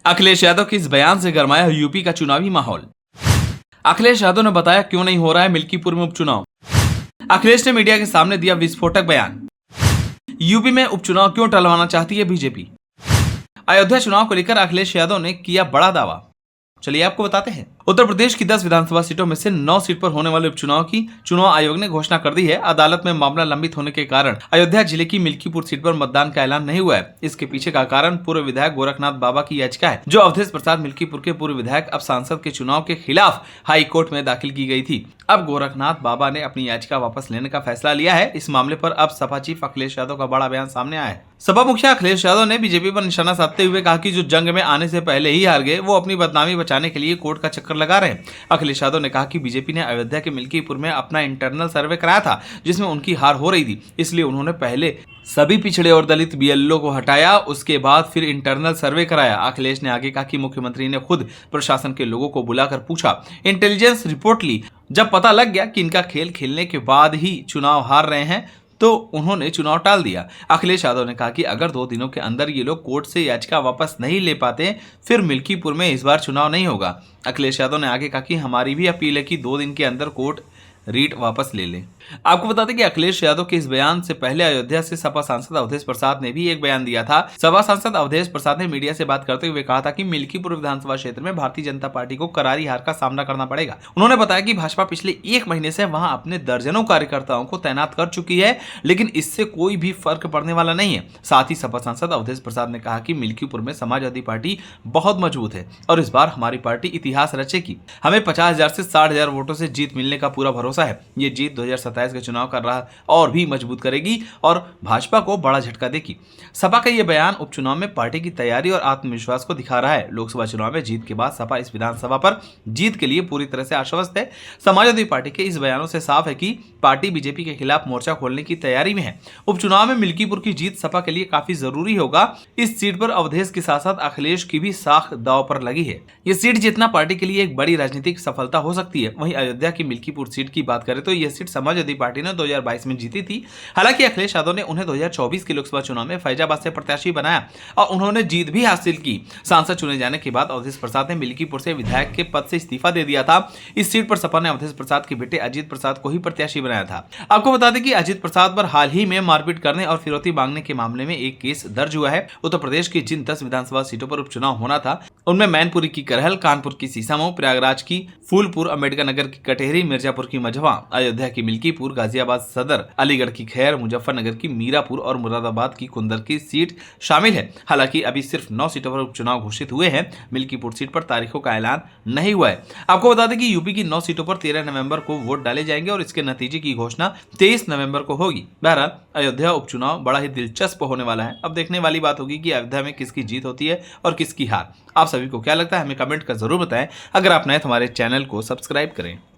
अखिलेश यादव के इस बयान से गरमाया यूपी का चुनावी माहौल। अखिलेश यादव ने बताया क्यों नहीं हो रहा है मिल्कीपुर में उपचुनाव। अखिलेश ने मीडिया के सामने दिया विस्फोटक बयान। यूपी में उपचुनाव क्यों टलवाना चाहती है बीजेपी। अयोध्या चुनाव को लेकर अखिलेश यादव ने किया बड़ा दावा। चलिए आपको बताते हैं। उत्तर प्रदेश की 10 विधानसभा सीटों में से 9 सीट पर होने वाले उपचुनाव की चुनाव आयोग ने घोषणा कर दी है। अदालत में मामला लंबित होने के कारण अयोध्या जिले की मिल्कीपुर सीट पर मतदान का ऐलान नहीं हुआ है। इसके पीछे का कारण पूर्व विधायक गोरखनाथ बाबा की याचिका है, जो अवधेश प्रसाद मिल्कीपुर के पूर्व विधायक अब सांसद के चुनाव के खिलाफ हाई कोर्ट में दाखिल की गई थी। अब गोरखनाथ बाबा ने अपनी याचिका वापस लेने का फैसला लिया है। इस मामले पर अब सपा चीफ अखिलेश यादव का बड़ा बयान सामने आया है। सपा मुखिया अखिलेश यादव ने बीजेपी पर निशाना साधते हुए कहा कि जो जंग में आने से पहले ही हार गए, वो अपनी बदनामी बचाने के लिए कोर्ट का चक्कर लगा रहे हैं। अखिलेश यादव ने कहा कि बीजेपी ने अयोध्या के मिल्कीपुर में अपना इंटरनल सर्वे कराया था, जिसमें उनकी हार हो रही थी। इसलिए उन्होंने पहले सभी पिछड़े और दलित बीएलओ को हटाया, उसके बाद फिर इंटरनल सर्वे कराया। अखिलेश ने आगे कहा कि मुख्यमंत्री ने खुद प्रशासन के लोगों को बुलाकर पूछा, इंटेलिजेंस रिपोर्ट ली। जब पता लग गया कि इनका खेल खेलने के बाद ही चुनाव हार रहे हैं, तो उन्होंने चुनाव टाल दिया। अखिलेश यादव ने कहा कि अगर 2 दिनों के अंदर ये लोग कोर्ट से याचिका वापस नहीं ले पाते, फिर मिल्कीपुर में इस बार चुनाव नहीं होगा। अखिलेश यादव ने आगे कहा कि हमारी भी अपील है कि 2 दिन के अंदर कोर्ट रीट वापस ले ले। आपको बता दें कि अखिलेश यादव के इस बयान से पहले अयोध्या से सपा सांसद अवधेश प्रसाद ने भी एक बयान दिया था। सपा सांसद अवधेश प्रसाद ने मीडिया से बात करते हुए कहा था कि मिल्कीपुर विधानसभा क्षेत्र में भारतीय जनता पार्टी को करारी हार का सामना करना पड़ेगा। उन्होंने बताया कि भाजपा पिछले 1 महीने से वहां अपने दर्जनों कार्यकर्ताओं को तैनात कर चुकी है, लेकिन इससे कोई भी फर्क पड़ने वाला नहीं है। साथ ही सपा सांसद अवधेश प्रसाद ने कहा कि मिल्कीपुर में समाजवादी पार्टी बहुत मजबूत है और इस बार हमारी पार्टी इतिहास रचेगी। हमें 50,000 से 60,000 वोटों से जीत मिलने का पूरा भरोसा है। ये जीत 2027 के चुनाव का राह और भी मजबूत करेगी और भाजपा को बड़ा झटका देगी। सपा का यह बयान उपचुनाव में पार्टी की तैयारी और आत्मविश्वास को दिखा रहा है। लोकसभा चुनाव में जीत के बाद सपा इस विधानसभा पर जीत के लिए पूरी तरह से आश्वस्त है। समाजवादी पार्टी के इस बयानों से साफ है कि पार्टी बीजेपी के खिलाफ मोर्चा खोलने की तैयारी में है। उपचुनाव में मिल्कीपुर की जीत सपा के लिए काफी जरूरी होगा। इस सीट पर अवधेश के साथ साथ अखिलेश की भी साख दांव पर लगी है। ये सीट जीतना पार्टी के लिए एक बड़ी राजनीतिक सफलता हो सकती है। वहीं अयोध्या की मिल्कीपुर सीट की बात करें तो यह सीट समाजवादी पार्टी ने 2022 में जीती थी। हालांकि अखिलेश यादव ने उन्हें 2024 के लोकसभा चुनाव में फैजाबाद से प्रत्याशी बनाया और उन्होंने जीत भी हासिल की। सांसद चुने जाने के बाद अवधेश प्रसाद ने मिल्कीपुर से विधायक के पद से इस्तीफा दे दिया था। इस सीट पर सपा ने अवधेश प्रसाद के बेटे अजीत प्रसाद को ही प्रत्याशी बनाया था। आपको बता दें कि अजीत प्रसाद पर हाल ही में मारपीट करने और फिरौती मांगने के मामले में एक केस दर्ज हुआ है। उत्तर प्रदेश की जिन 10 विधानसभा सीटों पर उपचुनाव होना था, उनमें मैनपुरी की करहल, कानपुर की सीसामऊ, प्रयागराज की फूलपुर, अम्बेडकर नगर की कटेहरी, मिर्जापुर की मझवा, अयोध्या की मिल्कीपुर, गाजियाबाद सदर, अलीगढ़ की खैर, मुजफ्फरनगर की मीरापुर और मुरादाबाद की कुंदर की सीट शामिल है। हालांकि अभी सिर्फ 9 सीटों पर उपचुनाव घोषित हुए हैं। मिल्कीपुर सीट पर तारीखों का ऐलान नहीं हुआ है। आपको बता दें कि यूपी की 9 सीटों पर 13 नवंबर को वोट डाले जाएंगे और इसके नतीजे की घोषणा 23 नवंबर को होगी। बहरहाल अयोध्या उपचुनाव बड़ा ही दिलचस्प होने वाला है। अब देखने वाली बात होगी कि अयोध्या में किसकी जीत होती है और किसकी हार। आप सभी को क्या लगता है, हमें कमेंट कर जरूर बताएं। अगर आप नए तो हमारे चैनल को सब्सक्राइब करें।